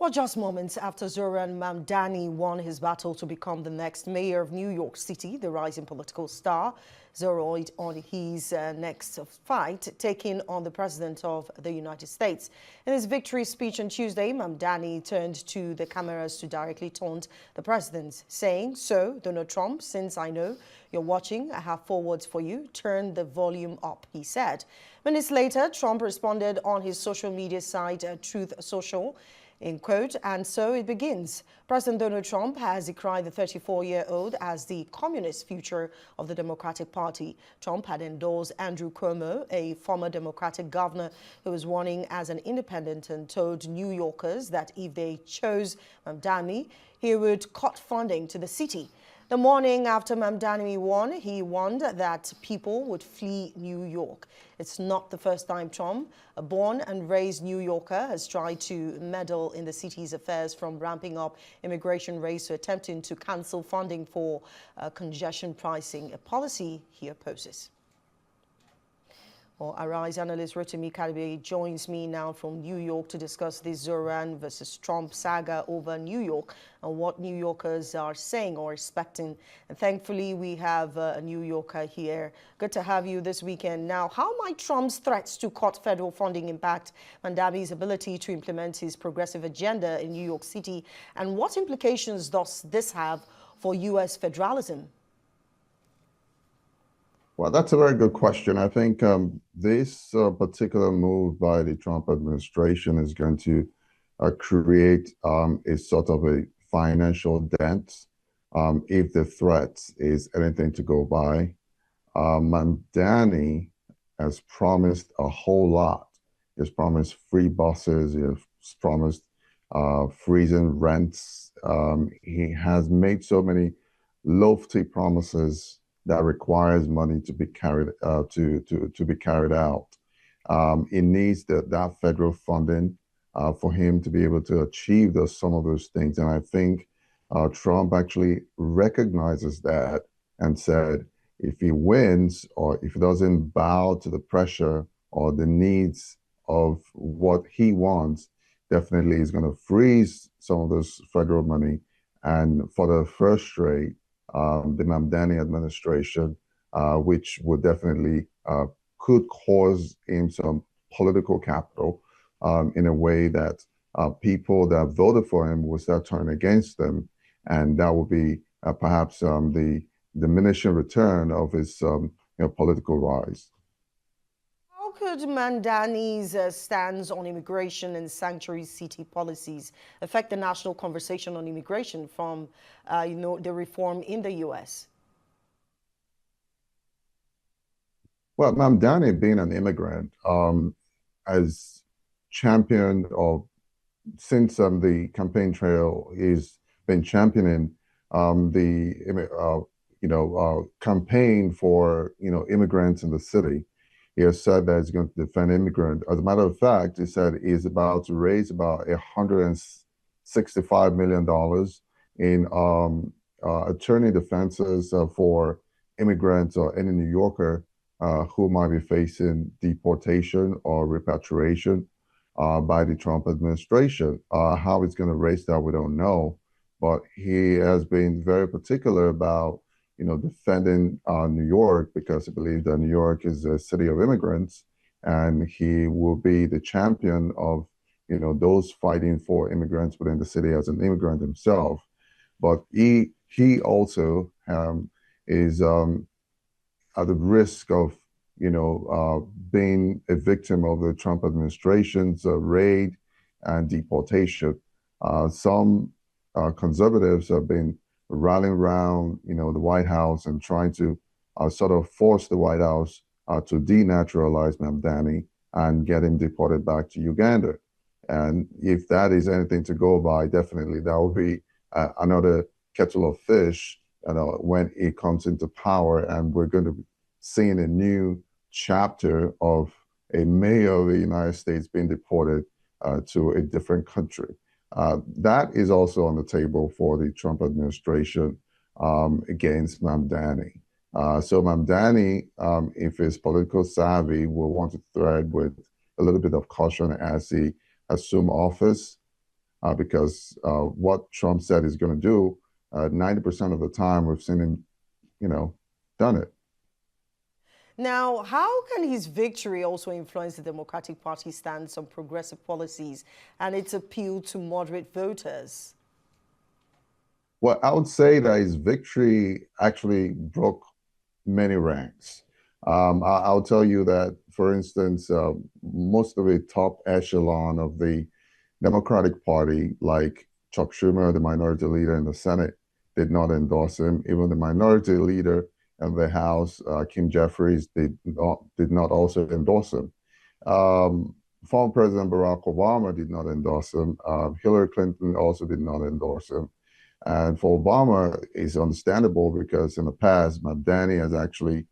Well, just moments after Zohran Mamdani won his battle to become the next mayor of New York City, the rising political star zeroed on his next fight, taking on the President of the United States. In his victory speech on Tuesday, Mamdani turned to the cameras to directly taunt the president, saying, "So, Donald Trump, since I know you're watching, I have 4 words for you. Turn the volume up," he said. Minutes later, Trump responded on his social media site, Truth Social, in quote, "And so it begins." President Donald Trump has decried the 34-year-old as the communist future of the Democratic Party. Trump had endorsed Andrew Cuomo, a former Democratic governor who was running as an independent, and told New Yorkers that if they chose Mamdani, he would cut funding to the city. The morning after Mamdani won, he warned that people would flee New York. It's not the first time Trump, a born and raised New Yorker, has tried to meddle in the city's affairs, from ramping up immigration raids to attempting to cancel funding for congestion pricing, a policy he opposes. Well, Arise analyst Rotimi Kade joins me now from New York to discuss this Zohran versus Trump saga over New York and what New Yorkers are saying or expecting. And thankfully, we have a New Yorker here. Good to have you this weekend. Now, how might Trump's threats to cut federal funding impact Mamdani's ability to implement his progressive agenda in New York City? And what implications does this have for U.S. federalism? Well, that's a very good question. I think this particular move by the Trump administration is going to create a sort of a financial dent if the threat is anything to go by. Mamdani has promised a whole lot. He has promised free buses. He has promised freezing rents. He has made so many lofty promises that requires money to be carried to be carried out. It needs that federal funding for him to be able to achieve some of those things. And I think Trump actually recognizes that and said, if he wins or if he doesn't bow to the pressure or the needs of what he wants, definitely he's going to freeze some of this federal money. And for the first straight, the Mamdani administration, which would definitely could cause him some political capital in a way that people that voted for him will start turning against them. And that will be perhaps the diminishing return of his political rise. How could Mamdani's stance on immigration and sanctuary city policies affect the national conversation on immigration from, the reform in the U.S.? Well, Mamdani, being an immigrant, has championed, or since the campaign trail, he's been championing the campaign for immigrants in the city. He has said that he's going to defend immigrants. As a matter of fact, he said he's about to raise about $165 million in attorney defenses for immigrants or any New Yorker who might be facing deportation or repatriation by the Trump administration. How he's going to raise that, we don't know. But he has been very particular about defending New York, because he believes that New York is a city of immigrants, and he will be the champion of, those fighting for immigrants within the city as an immigrant himself. But he also is at the risk of, being a victim of the Trump administration's raid and deportation. Some conservatives have been rallying around, the White House and trying to sort of force the White House to denaturalize Mamdani and get him deported back to Uganda. And if that is anything to go by, definitely that will be another kettle of fish, when it comes into power, and we're going to be seeing a new chapter of a mayor of the United States being deported to a different country. That is also on the table for the Trump administration against Mamdani. So Mamdani, if he's political savvy, will want to tread with a little bit of caution as he assume office. because what Trump said he's going to do, 90% of the time we've seen him, done it. Now, how can his victory also influence the Democratic Party's stance on progressive policies and its appeal to moderate voters? Well, I would say that his victory actually broke many ranks. I'll tell you that, for instance, most of the top echelon of the Democratic Party, like Chuck Schumer, the minority leader in the Senate, did not endorse him. Even the minority leader in the House, Kim Jeffries, did not also endorse him. Former President Barack Obama did not endorse him. Hillary Clinton also did not endorse him. And for Obama, it's understandable because in the past, Mamdani has actually,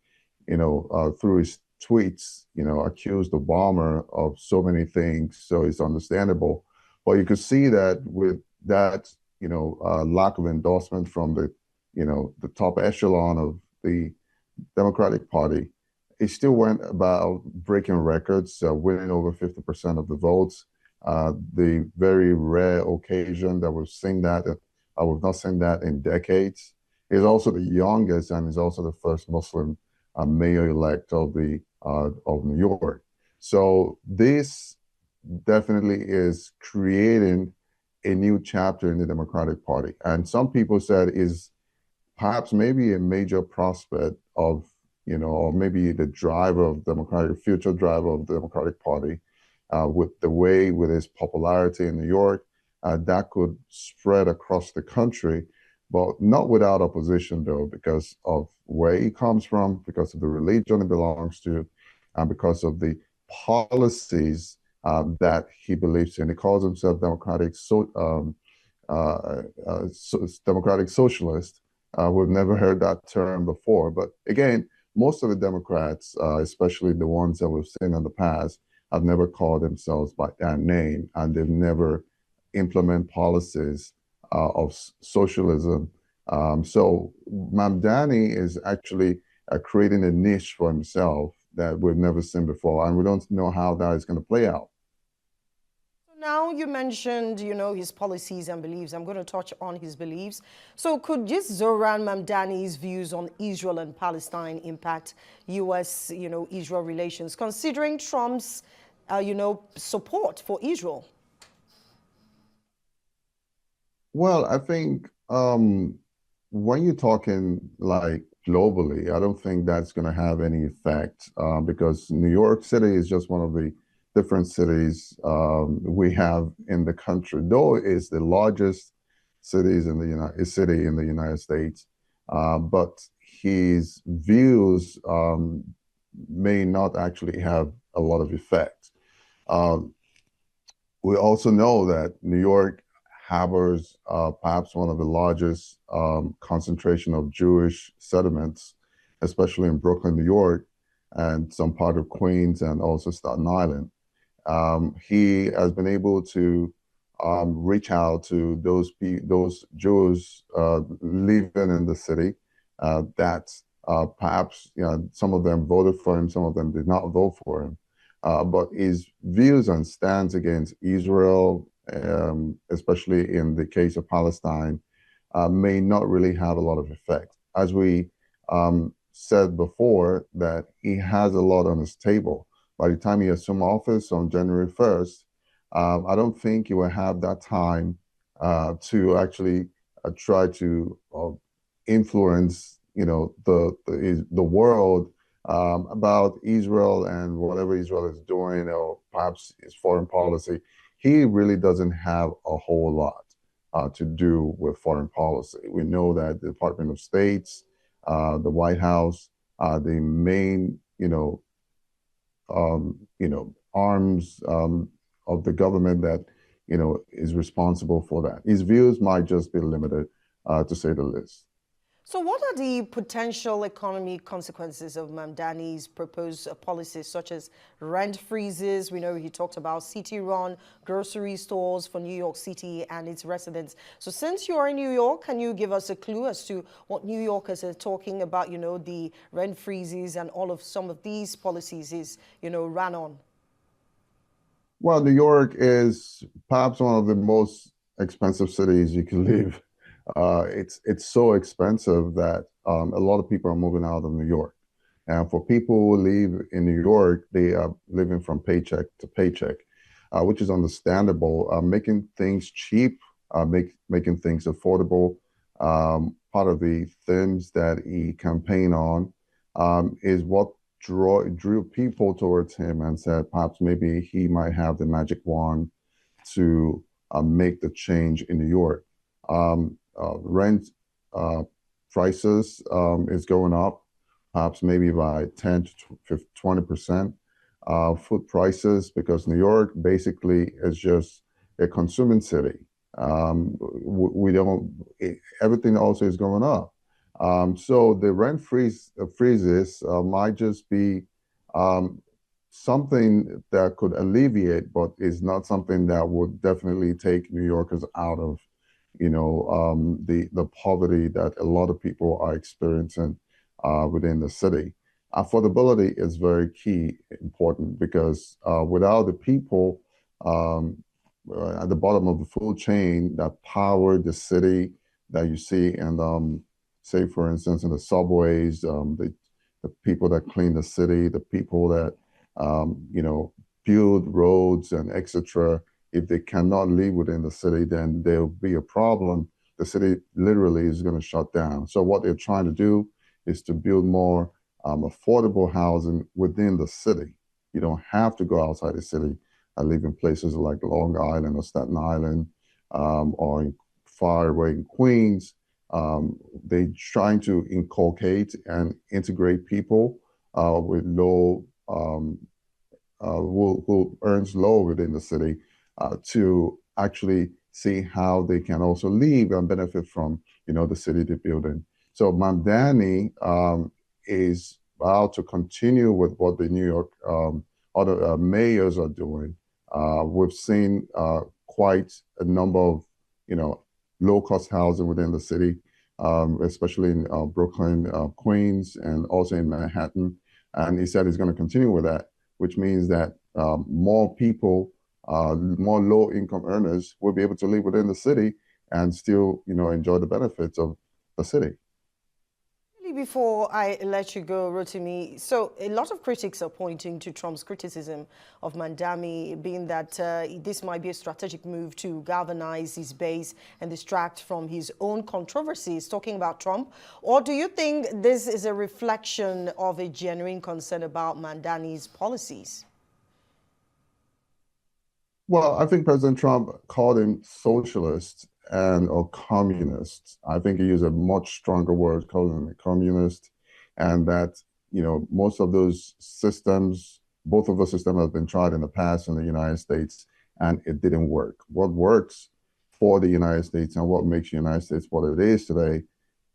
through his tweets, accused Obama of so many things. So it's understandable. But you could see that with that, lack of endorsement from the top echelon of the Democratic Party, he still went about breaking records, winning over 50% of the votes. The very rare occasion that we've seen that, we've not seen that in decades. He's also the youngest, and he's also the first Muslim mayor-elect of New York. So this definitely is creating a new chapter in the Democratic Party. And some people said is perhaps maybe a major prospect of, or maybe the driver of future driver of the Democratic Party, with his popularity in New York, that could spread across the country, but not without opposition, though, because of where he comes from, because of the religion he belongs to, and because of the policies that he believes in. He calls himself democratic socialist. We've never heard that term before, but again, most of the Democrats, especially the ones that we've seen in the past, have never called themselves by that name, and they've never implement policies of socialism. So Mamdani is actually creating a niche for himself that we've never seen before, and we don't know how that is going to play out. Now you mentioned, his policies and beliefs. I'm going to touch on his beliefs. So could this Zohran Mamdani's views on Israel and Palestine impact U.S., Israel relations, considering Trump's, support for Israel? Well, I think when you're talking like globally, I don't think that's going to have any effect because New York City is just one of the different cities we have in the country, though it's the largest cities in city in the United States. But his views may not actually have a lot of effect. Um, we also know that New York harbors perhaps one of the largest concentration of Jewish settlements, especially in Brooklyn, New York, and some part of Queens and also Staten Island. He has been able to reach out to those Jews living in the city that perhaps some of them voted for him, some of them did not vote for him. But his views and stance against Israel, especially in the case of Palestine, may not really have a lot of effect. As we said before, that he has a lot on his table. By the time he assumed office on January 1st, I don't think he will have that time to actually try to influence, the world about Israel and whatever Israel is doing, or perhaps its foreign policy. He really doesn't have a whole lot to do with foreign policy. We know that the Department of States, the White House, the main, arms of the government that, is responsible for that. His views might just be limited, to say the least. So what are the potential economic consequences of Mamdani's proposed policies, such as rent freezes? We know he talked about city-run grocery stores for New York City and its residents. So since you're in New York, can you give us a clue as to what New Yorkers are talking about, the rent freezes and all of some of these policies is, ran on? Well, New York is perhaps one of the most expensive cities you can live. It's so expensive that a lot of people are moving out of New York. And for people who live in New York, they are living from paycheck to paycheck, which is understandable. Making things cheap, making things affordable. Part of the themes that he campaigned on is what drew people towards him and said perhaps maybe he might have the magic wand to make the change in New York. Rent prices is going up, perhaps maybe by 10 to 20%. Food prices, because New York basically is just a consuming city. We don't, everything also is going up. So the rent freezes might just be something that could alleviate, but is not something that would definitely take New Yorkers out of, the poverty that a lot of people are experiencing within the city. Affordability is very key, important, because without the people at the bottom of the food chain that power the city that you see, and say, for instance, in the subways, the people that clean the city, the people that build roads and etc. If they cannot live within the city, then there'll be a problem. The city literally is going to shut down. So what they're trying to do is to build more affordable housing within the city. You don't have to go outside the city. I live in places like Long Island or Staten Island, or far away in Queens. They're trying to inculcate and integrate people with low, who earns low within the city, to actually see how they can also live and benefit from, the city they're building. So Mamdani is about to continue with what the New York other mayors are doing. We've seen quite a number of, low-cost housing within the city, especially in Brooklyn, Queens, and also in Manhattan. And he said he's going to continue with that, which means that more people, more low-income earners will be able to live within the city and still, enjoy the benefits of the city. Before I let you go, Rotimi, so a lot of critics are pointing to Trump's criticism of Mandami, being that this might be a strategic move to galvanize his base and distract from his own controversies, talking about Trump. Or do you think this is a reflection of a genuine concern about Mandani's policies? Well, I think President Trump called him socialist or communist. I think he used a much stronger word, calling him a communist, and that most of those systems, both of those systems, have been tried in the past in the United States, and it didn't work. What works for the United States and what makes the United States what it is today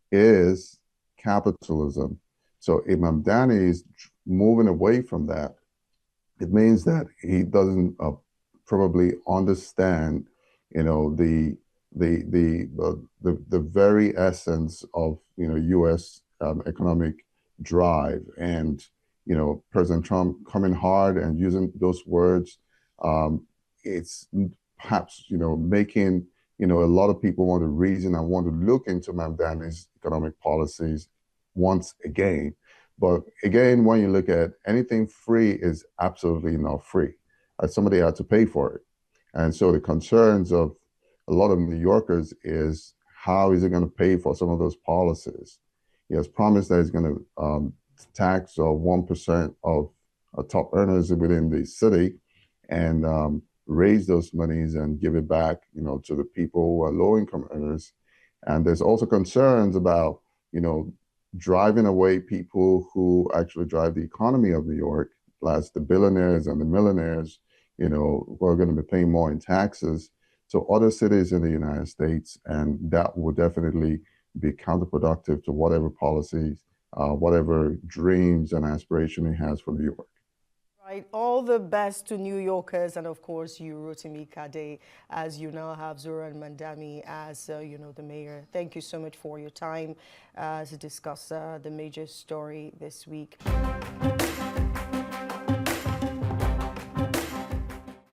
is capitalism. So if Mamdani is moving away from that, it means that he doesn't probably understand, the very essence of U.S. Economic drive, and President Trump coming hard and using those words. It's perhaps making a lot of people want to reason and want to look into Mamdani's economic policies once again. But again, when you look at anything free is absolutely not free. Somebody had to pay for it. And so the concerns of a lot of New Yorkers is, how is he going to pay for some of those policies? He has promised that he's going to tax 1% of top earners within the city, and raise those monies and give it back, to the people who are low-income earners. And there's also concerns about, driving away people who actually drive the economy of New York, plus the billionaires and the millionaires, who are going to be paying more in taxes to other cities in the United States. And that would definitely be counterproductive to whatever policies, whatever dreams and aspiration he has for New York. Right. All the best to New Yorkers, and of course you, Rotimi Kade, as you now have Zohran Mandami as, the mayor. Thank you so much for your time to discuss the major story this week.